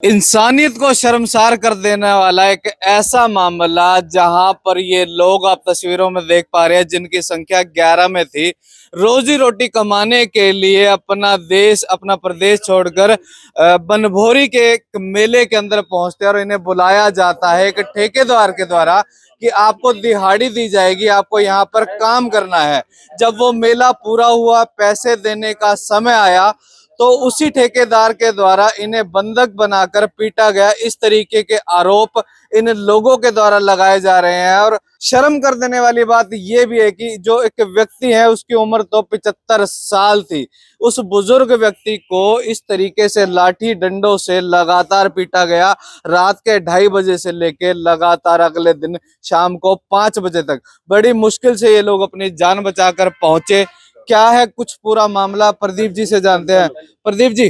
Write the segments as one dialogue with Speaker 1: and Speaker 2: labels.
Speaker 1: इंसानियत को शर्मसार कर देने वाला एक ऐसा मामला जहां पर ये लोग आप तस्वीरों में देख पा रहे हैं जिनकी संख्या 11 में थी। रोजी रोटी कमाने के लिए अपना देश अपना प्रदेश छोड़कर बनभोरी के एक मेले के अंदर पहुंचते हैं और इन्हें बुलाया जाता है एक ठेकेदार के द्वारा कि आपको दिहाड़ी दी जाएगी, आपको यहाँ पर काम करना है। जब वो मेला पूरा हुआ, पैसे देने का समय आया तो उसी ठेकेदार के द्वारा इन्हें बंधक बनाकर पीटा गया। इस तरीके के आरोप इन लोगों के द्वारा लगाए जा रहे हैं और शर्म कर देने वाली बात यह भी है कि जो एक व्यक्ति है उसकी उम्र तो 75 साल थी। उस बुजुर्ग व्यक्ति को इस तरीके से लाठी डंडों से लगातार पीटा गया। रात के 2:30 बजे से लेकर लगातार अगले दिन शाम को 5 बजे तक बड़ी मुश्किल से ये लोग अपनी जान बचाकर पहुंचे। क्या है कुछ पूरा मामला, प्रदीप जी से जानते हैं। प्रदीप जी,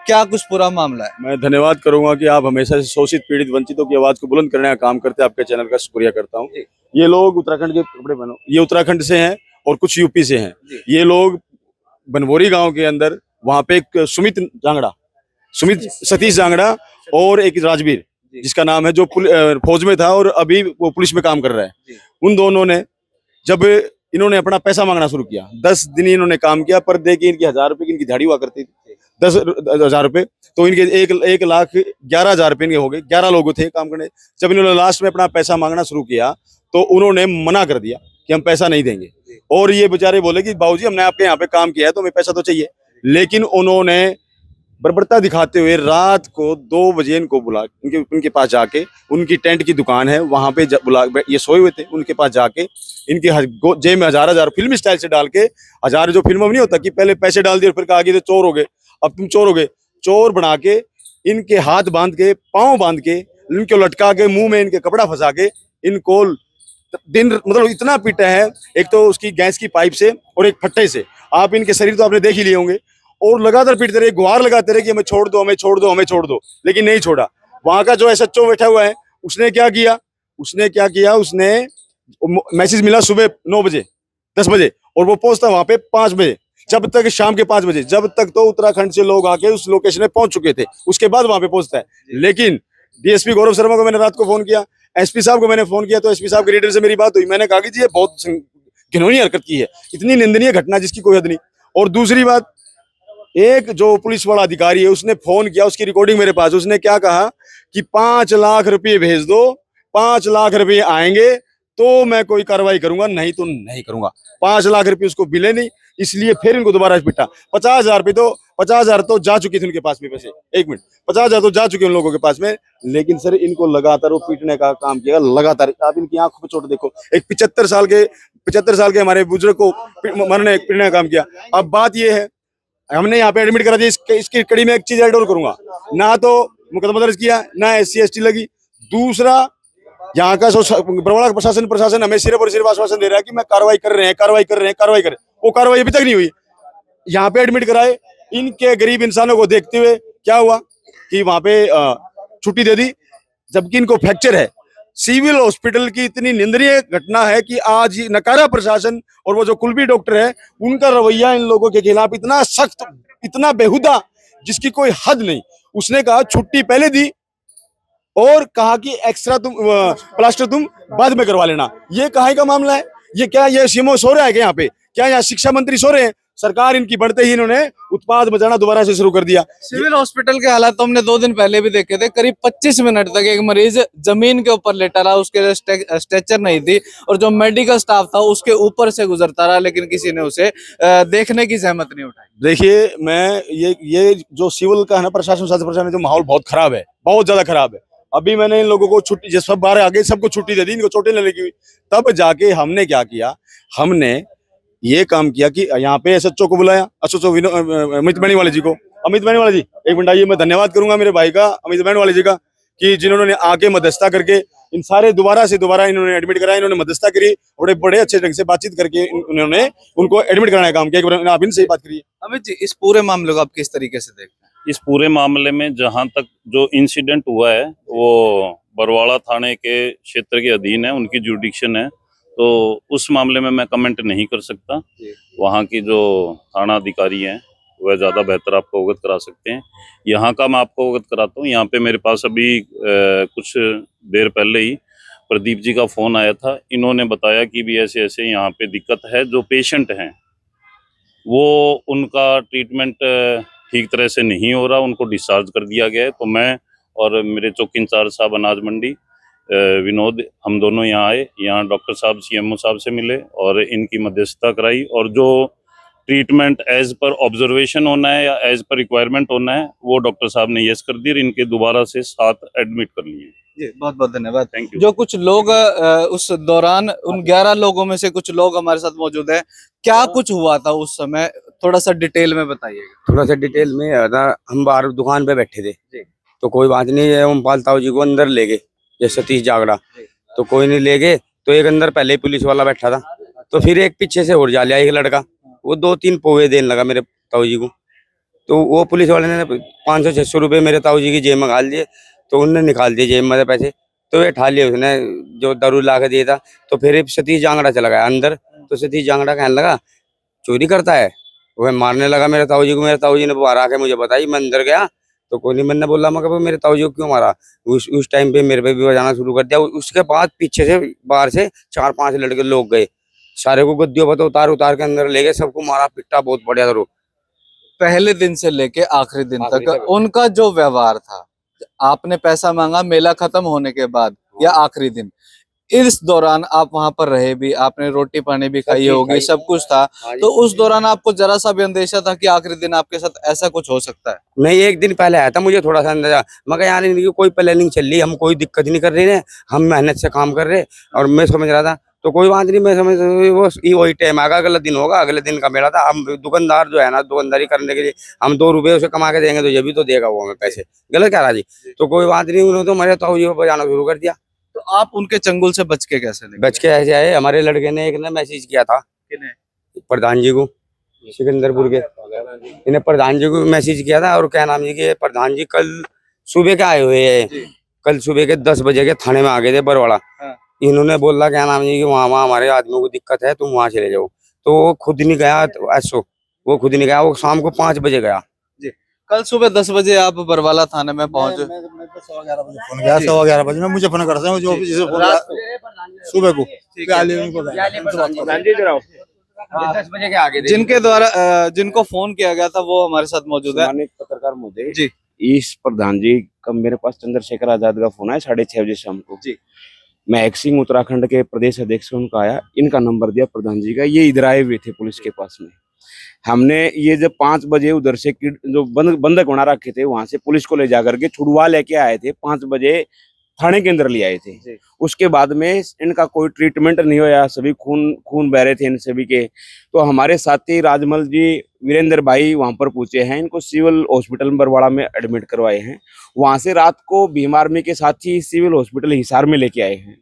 Speaker 1: क्या कुछ पूरा मामला है?
Speaker 2: मैं धन्यवाद करूंगा कि आप हमेशा से शोषित पीड़ित वंचितों की आवाज को बुलंद करने का काम करते हैं। आपके चैनल का शुक्रिया करता हूं। ये लोग उत्तराखंड के कपड़े बनो, ये उत्तराखंड से हैं और कुछ यूपी से हैं। ये लोग बनभोरी गांव के अंदर वहां पे एक सुमित सतीश जांगड़ा और एक राजवीर जिसका नाम है, जो फौज में था और अभी वो पुलिस में काम कर रहा है। उन दोनों ने जब इन्होंने अपना पैसा मांगना शुरू किया, 10 दिन इन्होंने काम किया पर देखिए इनकी 1000 रुपए की इनकी दिहाड़ी हुआ करती थी। 10,000 रुपए तो इनके 1,11,000 रुपए इनके हो गए। 11 लोग थे काम करने। जब इन्होंने लास्ट में अपना पैसा मांगना शुरू किया तो उन्होंने मना कर दिया कि हम पैसा नहीं देंगे। और ये बेचारे बोले कि बाबूजी हमने आपके यहाँ पे काम किया है तो हमें पैसा तो चाहिए। लेकिन उन्होंने बर्बरता दिखाते हुए रात को 2 बजे इनको बुला उनके पास जाके, उनकी टेंट की दुकान है वहां पे बुला, ये सोए हुए थे, उनके पास जाके इनके जेब में 1000 फिल्मी स्टाइल से डाल के, 1000 जो फिल्म में नहीं होता कि पहले पैसे डाल दिए और फिर कहा कि चोर हो गए, अब तुम चोर हो गए, चोर बना के इनके हाथ बांध के, पाँव बांध के, इनको लटका के, मुंह में इनके कपड़ा फंसा के इनको दिन मतलब इतना पीटा है। एक तो उसकी गैस की पाइप से और एक फट्टे से। आप इनके शरीर तो आपने देख ही लिए होंगे। और लगातार पीटते रहे, गुहार लगाते रहे कि हमें छोड़ दो, हमें छोड़ दो, हमें छोड़ दो, लेकिन नहीं छोड़ा। वहां का जो एसएचओ बैठा हुआ है उसने क्या किया, उसने मैसेज मिला सुबह 9 बजे 10 बजे और वो पहुंचता वहां पे 5 बजे, जब तक शाम के 5 बजे, जब तक तो उत्तराखंड से लोग आके उस लोकेशन में पहुंच चुके थे, उसके बाद वहां पे पहुंचता है। लेकिन डीएसपी गौरव शर्मा को मैंने रात को फोन किया, एसपी साहब को मैंने फोन किया, तो एसपी साहब के लीडर से मेरी बात हुई। मैंने कहा कि जी ये बहुत घिनौनी हरकत की है, इतनी निंदनीय घटना जिसकी कोई हद नहीं। और दूसरी बात, एक जो पुलिस वाला अधिकारी है उसने फोन किया, उसकी रिकॉर्डिंग मेरे पास, उसने क्या कहा कि 5 लाख रुपए भेज दो, 5 लाख रुपए आएंगे तो मैं कोई कार्रवाई करूंगा, नहीं तो नहीं करूंगा। 5 लाख रुपए उसको मिले नहीं, इसलिए फिर इनको दोबारा पिटा। 50,000 तो जा चुकी थी उनके पास में पैसे। 1 मिनट, 50,000 तो जा चुके उन लोगों के पास में। लेकिन सर इनको लगातार वो पीटने का काम किया लगातार। आप इनकी आंखों पे चोट देखो, एक 75 साल के हमारे बुजुर्ग को मरने पीटने का काम किया। अब बात ये है, हमने यहाँ पे एडमिट करा दिया। इसकी कड़ी में एक चीज ऐड और करूंगा, ना तो मुकदमा दर्ज किया, ना SC/ST लगी। दूसरा, यहाँ का बरवाड़ा प्रशासन हमें सिर्फ और सिर्फ आश्वासन दे रहा है कि मैं कार्रवाई कर रहे हैं। वो कार्रवाई अभी तक नहीं हुई। यहाँ पे एडमिट कराए, इनके गरीब इंसानों को देखते हुए क्या हुआ कि वहां पे छुट्टी दे दी, जबकि इनको फ्रैक्चर है। सिविल हॉस्पिटल की इतनी निंदनीय घटना है कि आज नकारा प्रशासन और वो जो कुलबी डॉक्टर है उनका रवैया इन लोगों के खिलाफ इतना सख्त, इतना बेहुदा, जिसकी कोई हद नहीं। उसने कहा छुट्टी पहले दी और कहा कि एक्स्ट्रा प्लास्टर तुम बाद में करवा लेना। ये कहाँ का मामला है? ये क्या ये सीएमओ सो रहा है क्या? यहाँ पे क्या यहाँ शिक्षा मंत्री सो रहे हैं? सरकार इनकी बढ़ते ही इन्होंने उत्पाद मचाना दोबारा से शुरू कर दिया।
Speaker 1: सिविल हॉस्पिटल के हालात तो हमने 2 दिन पहले भी देखे थे। करीब 25 मिनट तक एक मरीज जमीन के ऊपर लेटा रहा, उसके स्ट्रेचर नहीं थी और जो मेडिकल स्टाफ था उसके ऊपर से गुजरता रहा, लेकिन किसी ने उसे देखने की जहमत नहीं उठाई।
Speaker 2: देखिए, मैं ये जो सिविल का है ना, प्रशासन जो माहौल बहुत खराब है, बहुत ज्यादा खराब है। अभी मैंने इन लोगों को छुट्टी, जब सब बाहर आ गए सबको छुट्टी दे दी, इनको चोटें लगी हुई। तब जाके हमने क्या किया, हमने ये काम किया कि यहाँ पे SHO को बुलाया, SHO अमित बैनीवाला जी को। अमित बैनीवाला जी, एक मिनट आइए। मैं धन्यवाद करूंगा मेरे भाई का, अमित बैनीवाला जी का, कि जिन्होंने आके मध्यस्थता करके इन सारे दोबारा इन्होंने एडमिट कराया। इन्होंने मध्यस्थता करी, बड़े अच्छे ढंग से बातचीत करके उन्होंने उनको एडमिट कराने का काम किया। आप इनसे बात करिए।
Speaker 1: अमित जी, इस पूरे मामले को आप किस तरीके से देखते हैं?
Speaker 3: इस पूरे मामले में जहां तक जो इंसिडेंट हुआ है वो बरवाड़ा थाने के क्षेत्र के अधीन है, उनकी जुरिडिक्शन है, तो उस मामले में मैं कमेंट नहीं कर सकता। वहां की जो थाना अधिकारी हैं वह ज़्यादा बेहतर आपको अवगत करा सकते हैं। यहाँ का मैं आपको अवगत कराता हूँ। यहाँ पे मेरे पास अभी कुछ देर पहले ही प्रदीप जी का फ़ोन आया था। इन्होंने बताया कि भी ऐसे ऐसे यहाँ पे दिक्कत है। जो पेशेंट हैं वो उनका ट्रीटमेंट ठीक तरह से नहीं हो रहा, उनको डिस्चार्ज कर दिया गया है। तो मैं और मेरे चौकी इंचार्ज साहब अनाज मंडी विनोद, हम दोनों यहाँ आए। यहाँ डॉक्टर साहब सीएमओ साहब से मिले और इनकी मध्यस्थता कराई, और जो ट्रीटमेंट एज पर ऑब्जर्वेशन होना है या एज पर रिक्वायरमेंट होना है वो डॉक्टर साहब ने यस कर दी और इनके दोबारा से 7 एडमिट कर लिए।
Speaker 1: जी, बहुत बहुत धन्यवाद।
Speaker 3: Thank you.
Speaker 1: जो कुछ लोग उस दौरान उन 11 लोगों में से कुछ लोग हमारे साथ मौजूद हैं, क्या कुछ हुआ था उस समय, थोड़ा सा डिटेल में बताइएगा।
Speaker 4: थोड़ा सा डिटेल में था। हम बाहर दुकान पे बैठे थे, तो कोई बात नहीं है, ओमपाल ताऊ जी को अंदर ले गए, ये सतीश जागड़ा, तो कोई नहीं ले गए। तो एक अंदर पहले ही पुलिस वाला बैठा था, तो फिर एक पीछे से और जा लिया एक लड़का, वो 2-3 पोहे देने लगा मेरे ताऊ जी को। तो वो पुलिस वाले ने 500-600 रुपए मेरे ताऊ जी की जेब में डाल दिए, तो उनने निकाल दिए जेब में से पैसे, तो ये ठा लिए उसने जो दारू ला के दिया था। तो फिर सतीश जांगड़ा चला गया अंदर, तो सतीश जांगड़ा कहने लगा चोरी करता है, वह मारने लगा मेरे ताऊ जी को। मेरे ताऊ जी ने बाहर आके मुझे बताई, मैं अंदर गया तो कोई नहीं, मैंने बोला मगर मेरे ताऊ जी को क्यों मारा। उस टाइम पे मेरे पे भी बजाना शुरू कर दिया। उसके बाद पीछे से बाहर से 4-5 लड़के लोग गए, सारे को गद्दियों पर उतार उतार के अंदर ले गए, सबको मारा पिटा बहुत बढ़िया था।
Speaker 1: पहले दिन से लेके आखिरी दिन तक उनका जो व्यवहार था, आपने पैसा मांगा मेला खत्म होने के बाद या आखिरी दिन, इस दौरान आप वहां पर रहे भी, आपने रोटी पानी भी खाई होगी, सब कुछ था, तो उस दौरान आपको जरा सा भी अंदेशा था कि आखिरी दिन आपके साथ ऐसा कुछ हो सकता है?
Speaker 4: नहीं, एक दिन पहले आया था, मुझे थोड़ा सा अंदाजा, मगर यार इनकी कोई प्लानिंग चल रही, हम कोई दिक्कत नहीं कर रहे हैं, हम मेहनत से काम कर रहे, और मैं समझ रहा था तो कोई बात नहीं, मैं समझ वही टाइम आएगा, अगला दिन होगा, अगले दिन का मेला था। हम दुकानदार जो है ना, दुकानदारी करने के लिए हम 2 रुपए उसे कमा के देंगे तो ये भी तो देगा वो हमें पैसे, गलत कह रहा जी। तो कोई बात नहीं, उन्होंने तो मेरे ताऊ जी को बजाना शुरू कर दिया।
Speaker 1: तो आप उनके चंगुल से बच के कैसे निकले?
Speaker 4: बच के ऐसे आए, हमारे लड़के ने एक ने मैसेज किया था प्रधान जी को, सिकंदरपुर के, इन्हें प्रधान जी को मैसेज किया था, और क्या नाम जी के प्रधान जी कल सुबह के आए हुए हैं, कल सुबह के 10 बजे के थाने में आ गए थे बरवाड़ा। इन्होंने बोला क्या नाम जी कि वहाँ हमारे आदमियों को दिक्कत है, तुम वहाँ चले जाओ। तो वो खुद नहीं गया, वो खुद नहीं गया, वो शाम को 5 बजे गया।
Speaker 1: कल सुबह 10 बजे आप बरवाला थाने में पहुंचे?
Speaker 5: मैं तो 11:15 बजे फोन गया, 11:15 बजे में मुझे फोन करते हैं, जो ऑफिस से फोन गया सुबह को,
Speaker 4: 10 बजे के आगे
Speaker 1: जिनके द्वारा जिनको फोन किया गया था वो हमारे साथ मौजूद है।
Speaker 6: माननीय पत्रकार महोदय
Speaker 1: जी,
Speaker 6: इस प्रधान जी का मेरे पास चंद्रशेखर आजाद का फोन आया 6:30 बजे शाम को।
Speaker 1: जी।
Speaker 6: मैं एक्सिंग उत्तराखंड के प्रदेश अध्यक्ष से उनका आया, इनका नंबर दिया प्रधान जी का, ये इधर आए हुए थे पुलिस के पास में। हमने ये जब 5 बजे उधर से जो बंधक बना रखे थे वहां से पुलिस को ले जाकर के छुड़वा लेके आए थे, 5 बजे थाने के अंदर ले आए थे। उसके बाद में इनका कोई ट्रीटमेंट नहीं हुआ, सभी खून बह रहे थे इन सभी के। तो हमारे साथी राजमल जी, वीरेंद्र भाई वहां पर पूछे हैं, इनको सिविल हॉस्पिटल बरवाड़ा में एडमिट करवाए हैं। वहां से रात को भीम आर्मी के साथी सिविल हॉस्पिटल हिसार में लेके आए हैं।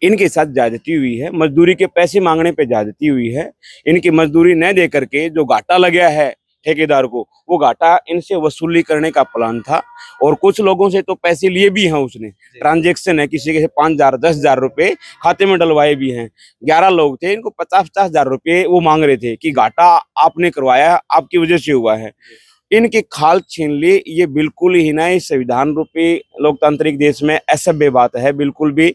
Speaker 6: इनके साथ ज्यादती हुई है, मजदूरी के पैसे मांगने पे ज्यादती हुई है। इनकी मजदूरी न दे करके जो घाटा लगा है ठेकेदार को, वो घाटा इनसे वसूली करने का प्लान था, और कुछ लोगों से तो पैसे लिए भी हैं उसने, ट्रांजैक्शन है, किसी के 5,000 10,000 रुपए खाते में डलवाए भी हैं। 11 लोग थे, इनको 50-50 हजार रुपये वो मांग रहे थे कि घाटा आपने करवाया, आपकी वजह से हुआ है। इनकी खाल छीन ली, ये बिल्कुल ही ना संविधान रूपी लोकतांत्रिक देश में असभ्य बात है, बिल्कुल भी।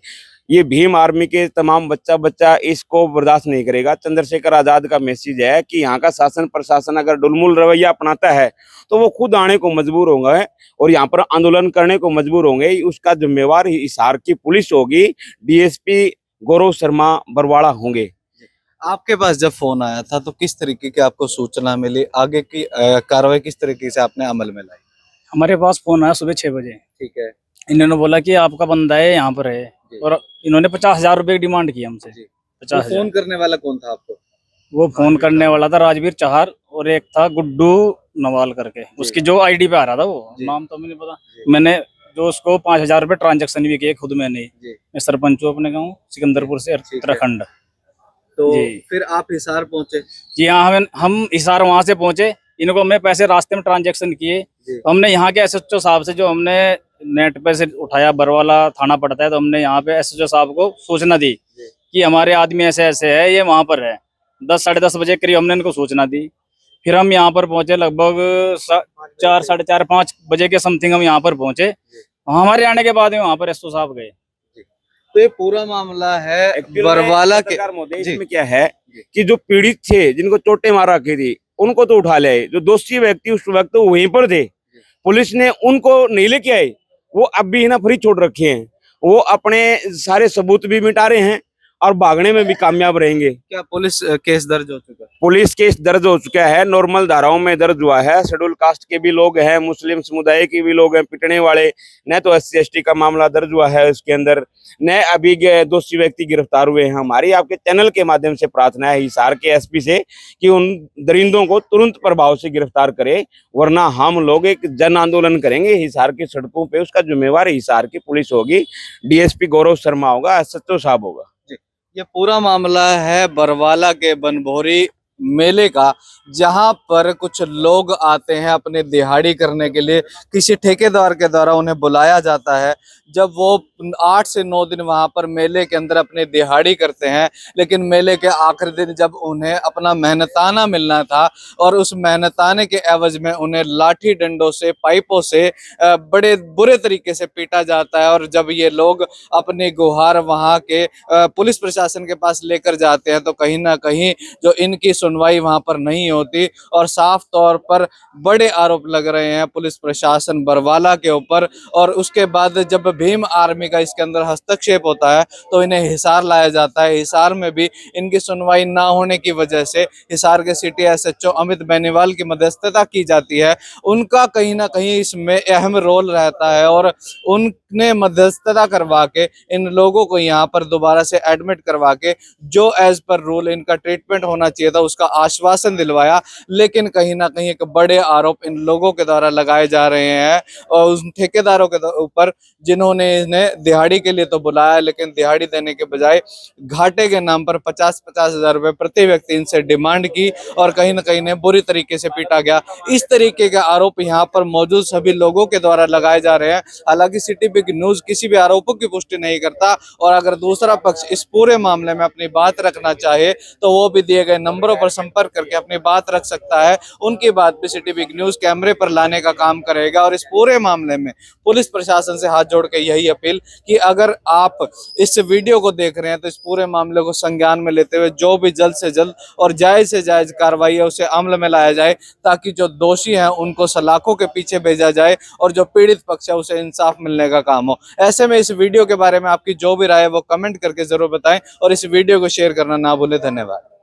Speaker 6: ये भीम आर्मी के तमाम बच्चा इसको बर्दाश्त नहीं करेगा। चंद्रशेखर आजाद का मैसेज है कि यहाँ का शासन प्रशासन अगर डुलमुल रवैया अपनाता है तो वो खुद आने को मजबूर होंगे और यहाँ पर आंदोलन करने को मजबूर होंगे। उसका जिम्मेवार हिसार की पुलिस होगी, डीएसपी गौरव शर्मा बरवाड़ा होंगे।
Speaker 1: आपके पास जब फोन आया था तो किस तरीके की आपको सूचना मिली, आगे की कार्रवाई किस तरीके से आपने अमल में लाई?
Speaker 7: हमारे पास फोन आया सुबह 6 बजे।
Speaker 1: ठीक है।
Speaker 7: इन्होंने बोला कि आपका बंदा है यहाँ पर है, और इन्होंने 50,000 रुपए की डिमांड की हमसे। 50,000।
Speaker 1: फोन करने वाला कौन था आपको?
Speaker 7: वो फोन करने वाला था राजवीर चहार, और एक था गुड्डू नवाल करके, उसकी जो आईडी पे आ रहा था, वो नाम तो मुझे नहीं पता। मैंने जो उसको 5,000 रुपए ट्रांजेक्शन भी किए खुद मैंने। मैं सरपंच हूँ अपने गाँव सिकंदरपुर से, उत्तराखंड।
Speaker 1: तो फिर आप हिसार पहुंचे?
Speaker 7: जी हाँ, हम हिसार वहां से पहुंचे। इनको हमने पैसे रास्ते में ट्रांजेक्शन किए, तो हमने यहाँ के एसएचओ साहब से, जो हमने नेट पे से उठाया, बरवाला थाना पड़ता है, तो हमने यहाँ पे एसएचओ साहब को सूचना दी कि हमारे आदमी ऐसे ऐसे है, ये वहां पर है। 10 साढ़े 10 बजे करीब हमने इनको सूचना दी। फिर हम यहाँ पर पहुंचे लगभग 4, साढ़े 4, 5 बजे के समथिंग हम यहाँ पर पहुंचे। हमारे आने के बाद में वहाँ पर एसओ साहब गए।
Speaker 1: तो ये पूरा मामला है
Speaker 6: Actually
Speaker 1: बरवाला के।
Speaker 6: पत्रकार महोदय,
Speaker 1: जी।
Speaker 6: इसमें क्या है कि जो पीड़ित थे, जिनको चोटें मार रखी थी, उनको तो उठा ले आए। जो दोषी व्यक्ति उस वक्त वहीं पर थे, पुलिस ने उनको नहीं लेके आए, वो अब भी ना फ्री छोड़ रखे हैं। वो अपने सारे सबूत भी मिटा रहे हैं और भागने में भी कामयाब रहेंगे।
Speaker 1: क्या पुलिस केस दर्ज हो चुका है?
Speaker 6: पुलिस केस दर्ज हो चुका है, नॉर्मल धाराओं में दर्ज हुआ है। शेड्यूल कास्ट के भी लोग हैं, मुस्लिम समुदाय के भी लोग हैं पिटने वाले, न तो SC ST का मामला दर्ज हुआ है उसके अंदर, न अभी दोषी व्यक्ति गिरफ्तार हुए हैं। हमारी आपके चैनल के माध्यम से प्रार्थना है हिसार के SP से कि उन दरिंदों को तुरंत प्रभाव से गिरफ्तार करे, वरना हम लोग एक जन आंदोलन करेंगे हिसार की सड़कों पे। उसका जिम्मेवार हिसार की पुलिस होगी, DSP गौरव शर्मा होगा, SHO साहब होगा।
Speaker 1: ये पूरा मामला है बरवाला के बनभोरी मेले का, जहां पर कुछ लोग आते हैं अपने दिहाड़ी करने के लिए। किसी ठेकेदार के द्वारा उन्हें बुलाया जाता है, जब वो 8 से 9 दिन वहां पर मेले के अंदर अपने दिहाड़ी करते हैं। लेकिन मेले के आखिरी दिन जब उन्हें अपना मेहनताना मिलना था और उस मेहनताने के एवज में उन्हें लाठी डंडों से, पाइपों से बड़े बुरे तरीके से पीटा जाता है। और जब ये लोग अपनी गुहार वहां के पुलिस प्रशासन के पास लेकर जाते हैं, तो कहीं ना कहीं जो इनकी सुनवाई वहां पर नहीं होती और साफ तौर पर बड़े आरोप लग रहे हैं पुलिस प्रशासन बरवाला के ऊपर। और उसके बाद जब भीम आर्मी का इसके अंदर हस्तक्षेप होता है तो इन्हें हिसार लाया जाता है। हिसार में भी इनकी सुनवाई ना होने की वजह से हिसार के सिटी SHO अमित बेनीवाल की मध्यस्थता की जाती है। उनका कहीं ना कहीं इसमें अहम रोल रहता है और उनने मध्यस्थता करवा के इन लोगों को यहाँ पर दोबारा से एडमिट करवा के जो एज पर रूल इनका ट्रीटमेंट होना चाहिए था उसका आश्वासन दिलवाया। लेकिन कहीं ना कहीं एक बड़े आरोप इन लोगों के द्वारा लगाए जा रहे हैं और उन ठेकेदारों के ऊपर जिन्होंने इन्हें दिहाड़ी के लिए तो बुलाया, लेकिन दिहाड़ी देने के बजाय घाटे के नाम पर 50-50 हजार रुपए प्रति व्यक्ति इनसे डिमांड की और कहीं ना कहीं इन्हें बुरी तरीके से पीटा गया। इस तरीके के आरोप यहाँ पर मौजूद सभी लोगों के द्वारा लगाए जा रहे हैं। हालांकि सिटी बिग न्यूज किसी भी आरोपों की पुष्टि नहीं करता और अगर दूसरा पक्ष इस पूरे मामले में अपनी बात रखना चाहे तो वो भी दिए गए नंबरों पर संपर्क करके अपनी बात रख सकता है। उनकी बात भी सिटी बिग न्यूज कैमरे पर लाने का काम करेगा। और इस पूरे मामले में पुलिस प्रशासन से हाथ जोड़ के यही अपील कि अगर आप इस वीडियो को देख रहे हैं तो इस पूरे मामले को संज्ञान में लेते हुए जो भी जल्द से जल्द और जायज से जायज कार्रवाई है उसे अमल में लाया जाए, ताकि जो दोषी हैं उनको सलाखों के पीछे भेजा जाए और जो पीड़ित पक्ष है उसे इंसाफ मिलने का काम हो। ऐसे में इस वीडियो के बारे में आपकी जो भी राय है वो कमेंट करके जरूर बताएं और इस वीडियो को शेयर करना ना भूलें। धन्यवाद।